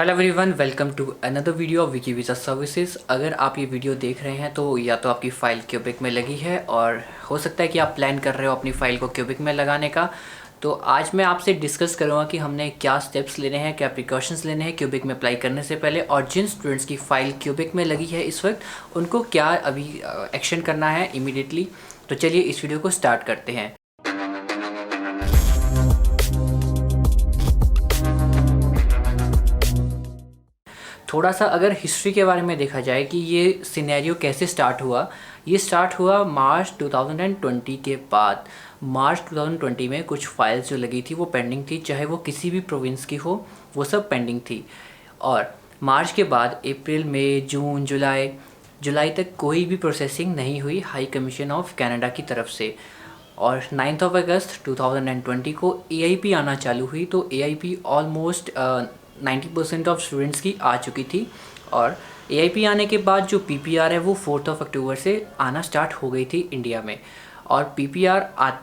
Hello everyone, welcome to another video of Viki visa services. अगर आप ये video देख रहे हैं तो या तो आपकी फ़ाइल क्यूबिक में लगी है और हो सकता है कि आप प्लान कर रहे हो अपनी फ़ाइल को क्यूबिक में लगाने का। तो आज मैं आपसे डिस्कस करूँगा कि हमने क्या स्टेप्स लेने हैं, क्या प्रिकॉशंस लेने हैं क्यूबिक में अप्लाई करने से पहले, और जिन स्टूडेंट्स की फ़ाइल क्यूबिक में लगी है इस वक्त उनको क्या अभी एक्शन करना है इमीडिएटली। तो चलिए इस वीडियो को स्टार्ट करते हैं। थोड़ा सा अगर हिस्ट्री के बारे में देखा जाए कि ये सिनेरियो कैसे स्टार्ट हुआ, ये स्टार्ट हुआ मार्च 2020 के बाद। मार्च 2020 में कुछ फाइल्स जो लगी थी वो पेंडिंग थी, चाहे वो किसी भी प्रोविंस की हो, वो सब पेंडिंग थी। और मार्च के बाद अप्रैल, मई, जून, जुलाई तक कोई भी प्रोसेसिंग नहीं हुई हाई कमीशन ऑफ कनाडा की तरफ से। और 9 अगस्त 2020 को AIP आना चालू हुई। तो AIP ऑलमोस्ट 90% ऑफ स्टूडेंट्स की आ चुकी थी। और AIP आने के बाद जो PPR है वो 4 अक्टूबर से आना स्टार्ट हो गई थी इंडिया में। और PPR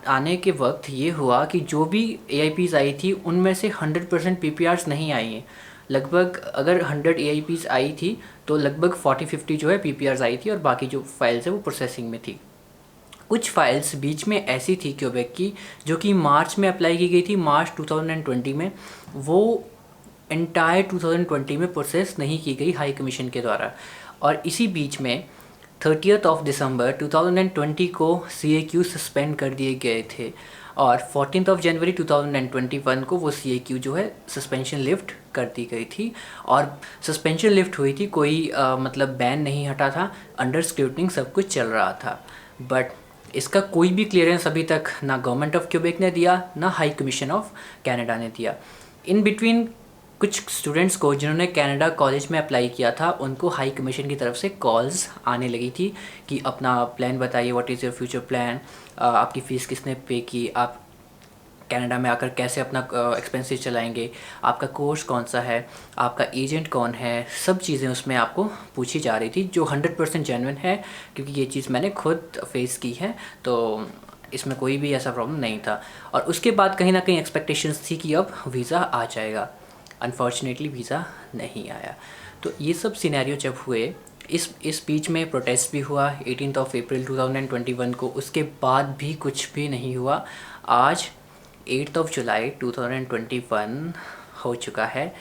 आने के वक्त ये हुआ कि जो भी AIPs आई थी उनमें से 100% PPRs नहीं आई हैं। लगभग अगर 100 AIPs आई थी तो लगभग 40-50 जो है PPRs आई थी और बाकी जो फाइल्स है वो प्रोसेसिंग में थी। कुछ फाइल्स बीच में ऐसी थी क्यूबेक की जो कि मार्च में अप्लाई की गई थी, मार्च 2020 में, वो एंटायर 2020 में प्रोसेस नहीं की गई हाई कमीशन के द्वारा। और इसी बीच में 30 दिसंबर 2020 को CAQ सस्पेंड कर दिए गए थे और 14 जनवरी 2021 को वो CAQ जो है सस्पेंशन लिफ्ट कर दी गई थी। और सस्पेंशन लिफ्ट हुई थी, कोई मतलब बैन नहीं हटा था, अंडर स्क्रूटनिंग सब कुछ चल रहा था। बट इसका कोई भी क्लियरेंस अभी तक ना गवर्नमेंट ऑफ क्यूबेक ने दिया, ना हाई कमीशन ऑफ कनाडा ने दिया। इन बिटवीन कुछ स्टूडेंट्स को जिन्होंने कनाडा कॉलेज में अप्लाई किया था उनको हाई कमीशन की तरफ से कॉल्स आने लगी थी कि अपना प्लान बताइए, what is your future plan, आपकी फ़ीस किसने पे की, आप कनाडा में आकर कैसे अपना एक्सपेंसेस चलाएंगे, आपका कोर्स कौन सा है, आपका एजेंट कौन है, सब चीज़ें उसमें आपको पूछी जा रही थी, जो 100% जेन्युइन है क्योंकि ये चीज़ मैंने खुद फेस की है। तो इसमें कोई भी ऐसा प्रॉब्लम नहीं था। और उसके बाद कहीं ना कहीं एक्सपेक्टेशंस थी कि अब वीज़ा आ जाएगा। अनफॉर्चुनेटली वीज़ा नहीं आया। तो ये सब सिनेरियो जब हुए, इस बीच में प्रोटेस्ट भी हुआ 18 अप्रैल 2021 को, उसके बाद भी कुछ भी नहीं हुआ। आज 8 जुलाई 2021 हो चुका है,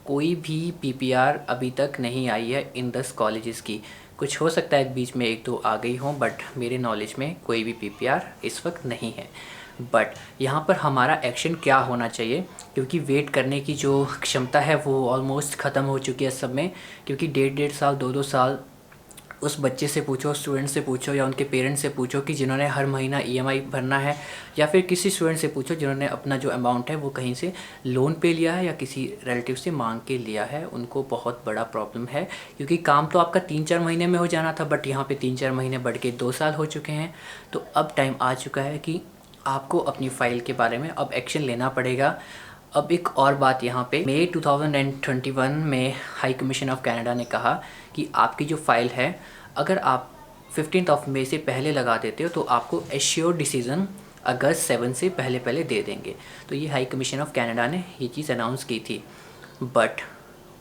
कोई भी PPR अभी तक नहीं आई है इन 10 कॉलेजेस की। कुछ हो सकता है बीच में 1-2 आ गई हों, बट मेरे नॉलेज में कोई भी PPR इस वक्त नहीं है। बट यहाँ पर हमारा एक्शन क्या होना चाहिए, क्योंकि वेट करने की जो क्षमता है वो ऑलमोस्ट ख़त्म हो चुकी है सब में। क्योंकि 1.5 साल 2-2 साल उस बच्चे से पूछो, स्टूडेंट से पूछो या उनके पेरेंट्स से पूछो कि जिन्होंने हर महीना EMI भरना है, या फिर किसी स्टूडेंट से पूछो जिन्होंने अपना जो अमाउंट है वो कहीं से लोन पे लिया है या किसी रिलेटिव से मांग के लिया है, उनको बहुत बड़ा प्रॉब्लम है। क्योंकि काम तो आपका 3-4 महीने में हो जाना था, बट यहाँ पे 3-4 महीने बढ़ के 2 साल हो चुके हैं। तो अब टाइम आ चुका है कि आपको अपनी फ़ाइल के बारे में अब एक्शन लेना पड़ेगा। अब एक और बात यहाँ पे, मई 2021 में हाई कमीशन ऑफ कनाडा ने कहा कि आपकी जो फ़ाइल है अगर आप 15 मई से पहले लगा देते हो तो आपको एश्योर डिसीज़न अगस्त 7 से पहले पहले दे देंगे। तो ये हाई कमीशन ऑफ कनाडा ने ये चीज़ अनाउंस की थी। But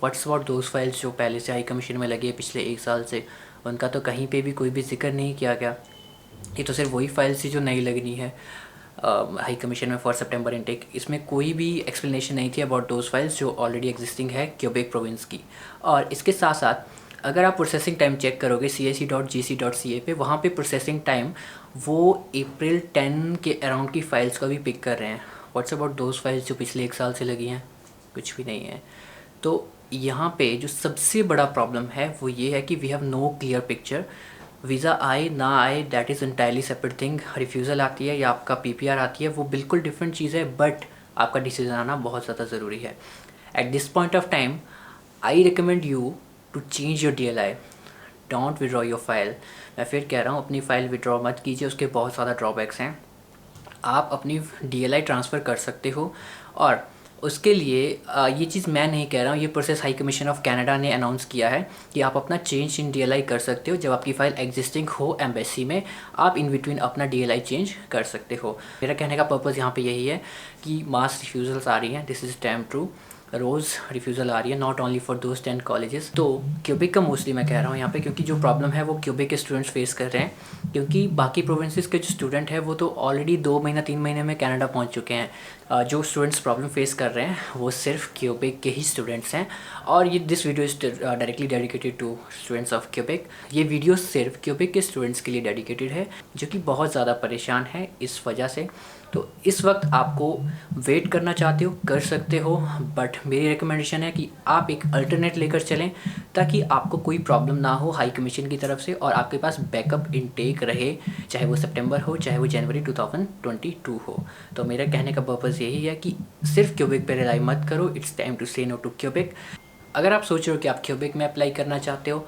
what's about those files जो पहले से हाई कमीशन में लगे पिछले 1 साल से, उनका तो कहीं पे भी कोई भी जिक्र नहीं किया गया। ये तो सिर्फ वही फाइल्स थी जो नई लगनी है हाई कमीशन में फॉर सितंबर इनटेक। इसमें कोई भी एक्सप्लेनेशन नहीं थी अबाउट दोज फाइल्स जो ऑलरेडी एग्जिस्टिंग है क्यूबेक प्रोविंस की। और इसके साथ साथ अगर आप प्रोसेसिंग टाइम चेक करोगे cac.gc.ca पे, वहाँ पे प्रोसेसिंग टाइम वो अप्रैल 10 के अराउंड की फ़ाइल्स का भी पिक कर रहे हैं। व्हाट्स अबाउट दोज फाइल्स जो पिछले 1 साल से लगी हैं, कुछ भी नहीं है। तो यहाँ पे जो सबसे बड़ा प्रॉब्लम है वो ये है कि we have no clear picture. Visa आए ना आए that is entirely separate thing. Refusal आती है या आपका PPR आती है वो बिल्कुल डिफरेंट चीज़ है, बट आपका डिसीजन आना बहुत ज़्यादा ज़रूरी है। At this point of time I recommend you to change your DLI, don't withdraw your file. मैं फिर कह रहा हूँ, अपनी फ़ाइल विड्रॉ मत कीजिए, उसके बहुत ज़्यादा ड्रॉबैक्स हैं। आप अपनी DLI ट्रांसफ़र कर सकते हो, और उसके लिए ये चीज़ मैं नहीं कह रहा हूँ, ये process high commission of Canada ने अनाउंस किया है कि आप अपना चेंज इन DLI कर सकते हो। जब आपकी फ़ाइल एग्जिस्टिंग हो एम्बेसी में, आप इन बिटवीन अपना DLI चेंज कर सकते हो। मेरा कहने का पर्पज़ यहाँ पे यही है कि मास रिफ्यूज़ल्स आ रही हैं, दिस इज़ डैम ट्रू। रोज़ रिफ्यूज़ल आ रही है, not only for those 10 colleges. तो क्यूबिक का मोस्टली मैं कह रहा हूँ यहाँ पे, क्योंकि जो प्रॉब्लम है वो क्यूबिक के स्टूडेंट्स फेस कर रहे हैं, क्योंकि बाकी प्रोविंसेस के जो स्टूडेंट हैं वो तो ऑलरेडी 2 महीना 3 महीने में कनाडा पहुँच चुके हैं। जो स्टूडेंट्स प्रॉब्लम फेस कर रहे हैं वो सिर्फ क्यूबिक के ही स्टूडेंट्स हैं। और ये this video is directly dedicated to students of Cubic. ये वीडियो सिर्फ क्यूबिक के स्टूडेंट्स के लिए डेडिकेटेड है जो कि बहुत ज़्यादा परेशान है इस वजह से। तो इस वक्त आपको वेट करना चाहते हो कर सकते हो, बट मेरी रिकमेंडेशन है कि आप एक अल्टरनेट लेकर चलें ताकि आपको कोई प्रॉब्लम ना हो हाई कमीशन की तरफ से, और आपके पास बैकअप इनटेक रहे, चाहे वो सितंबर हो चाहे वो जनवरी 2022 हो। तो मेरा कहने का पर्पज़ यही है कि सिर्फ क्यूबिक पे रिलाई मत करो। It's time to say no to cubic. अगर आप सोच रहे हो कि आप क्यूबिक में अप्लाई करना चाहते हो,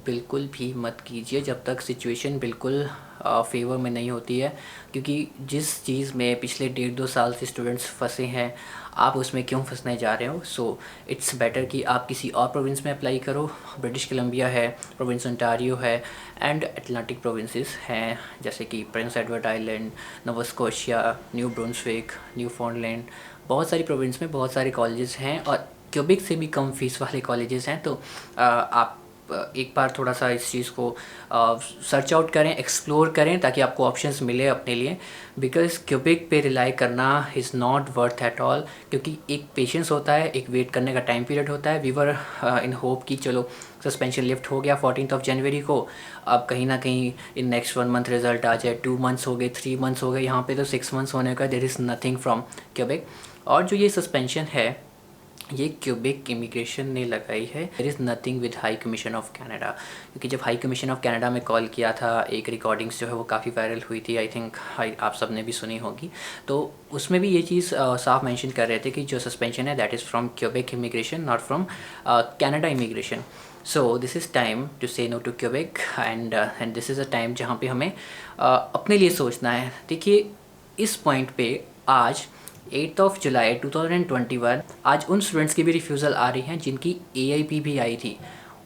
बिल्कुल भी मत कीजिए जब तक सिचुएशन बिल्कुल फेवर में नहीं होती है, क्योंकि जिस चीज़ में पिछले 1.5-2 साल से स्टूडेंट्स फंसे हैं, आप उसमें क्यों फंसने जा रहे हो। सो इट्स बेटर कि आप किसी और प्रोविंस में अप्लाई करो। ब्रिटिश कोलंबिया है, प्रोविंस ओंटारियो है, एंड अटलांटिक प्रोविंसेस हैं जैसे कि Prince Edward Island, Nova Scotia, New Brunswick, Newfoundland. बहुत सारी प्रोविंस में बहुत सारे कॉलेजेस हैं और क्यूबिक से भी कम फीस वाले कॉलेजेस हैं। तो आप एक बार थोड़ा सा इस चीज़ को सर्च आउट करें, एक्सप्लोर करें, ताकि आपको ऑप्शंस मिले अपने लिए। बिकॉज क्यूबिक पे रिलाई करना is not worth at all, क्योंकि एक पेशेंस होता है, एक वेट करने का टाइम पीरियड होता है। वी वर इन होप कि चलो सस्पेंशन लिफ्ट हो गया 14 जनवरी को, अब कहीं ना कहीं इन नेक्स्ट 1 मंथ रिजल्ट आ जाए। 2 मंथ्स हो गए, 3 मंथ्स हो गए, यहाँ पे तो 6 मंथ्स होने का। There is nothing from Cubic. और जो ये सस्पेंशन है ये क्यूबिक इमिग्रेशन ने लगाई है। There is nothing with high commission of Canada, क्योंकि जब हाई कमीशन ऑफ कनाडा में कॉल किया था, एक रिकॉर्डिंग्स जो है वो काफ़ी वायरल हुई थी। आई थिंक आप सब ने भी सुनी होगी। तो उसमें भी ये चीज़ साफ मेंशन कर रहे थे कि जो सस्पेंशन है that is from Quebec immigration, not from Canada immigration. So this is time to say no to Quebec, and this is a time जहाँ पे हमें अपने लिए सोचना है। देखिए इस पॉइंट पे आज 8 जुलाई 2021 आज उन स्टूडेंट्स की भी रिफ्यूज़ल आ रही हैं जिनकी AIP भी आई थी।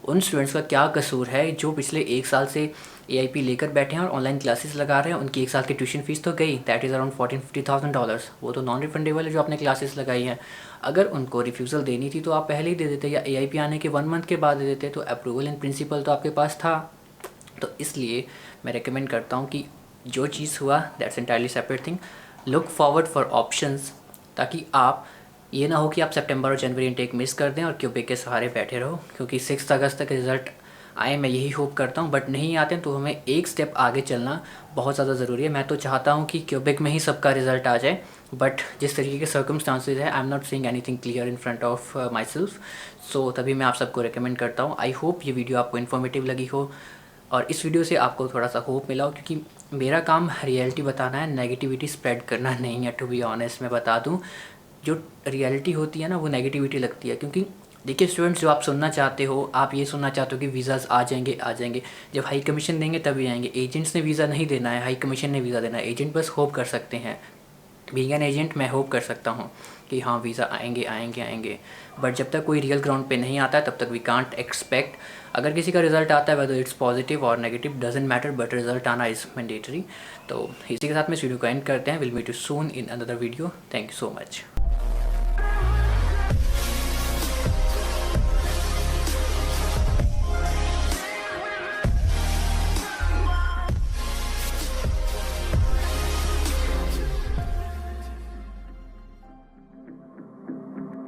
उन स्टूडेंट्स का क्या कसूर है जो पिछले 1 साल से AIP लेकर बैठे हैं और ऑनलाइन क्लासेस लगा रहे हैं। उनकी 1 साल की ट्यूशन फीस तो गई, दैट इज़ अराउंड $40,000-50,000। वो तो नॉन रिफंडेबल है जो आपने क्लासेस लगाई हैं। अगर उनको रिफ्यूज़ल देनी थी तो आप पहले ही दे देते, या AIP आने के 1 मंथ के बाद दे देते, तो अप्रूवल इन प्रिंसिपल तो आपके पास था। तो इसलिए मैं रिकमेंड करता हूँ कि जो चीज़ हुआ that's entirely separate thing. Look forward for options, ताकि आप ये ना हो कि आप सितंबर और जनवरी इनटेक मिस कर दें और क्यूबिक के सहारे बैठे रहो। क्योंकि 6 अगस्त तक रिज़ल्ट आए, मैं यही होप करता हूँ, बट नहीं आते हैं तो हमें एक स्टेप आगे चलना बहुत ज़्यादा ज़रूरी है। मैं तो चाहता हूँ कि क्यूबिक में ही सबका रिज़ल्ट आ जाए, बट जिस तरीके के सर्कमस्टांसेस है, I am not seeing anything clear in front of my self. So तभी मैं आप सबको रिकमेंड करता हूँ। आई होप ये वीडियो आपको इन्फॉर्मेटिव लगी हो और इस वीडियो से आपको थोड़ा सा होप मिला हो, क्योंकि मेरा काम रियलिटी बताना है, नेगेटिविटी स्प्रेड करना नहीं है। टू बी ऑनेस्ट मैं बता दूं, जो रियलिटी होती है ना वो नेगेटिविटी लगती है। क्योंकि देखिए स्टूडेंट्स, जो आप सुनना चाहते हो, आप ये सुनना चाहते हो कि वीज़ाज़ आ जाएंगे आ जाएंगे, जब हाई कमीशन देंगे तभी आएंगे। एजेंट्स ने वीज़ा नहीं देना है, हाई कमीशन ने वीज़ा देना है। एजेंट बस होप कर सकते हैं। बीइंग एन एजेंट मैं होप कर सकता हूँ कि हाँ वीज़ा आएंगे आएंगे आएंगे, बट जब तक कोई रियल ग्राउंड पे नहीं आता है तब तक वी कांट एक्सपेक्ट। अगर किसी का रिजल्ट आता है, वेदर इट्स पॉजिटिव और negative doesn't matter, but result आना इज़ मैंडेटरी। तो इसी के साथ में इस वीडियो को एंड करते हैं। Will meet you soon in another video. Thank you so much.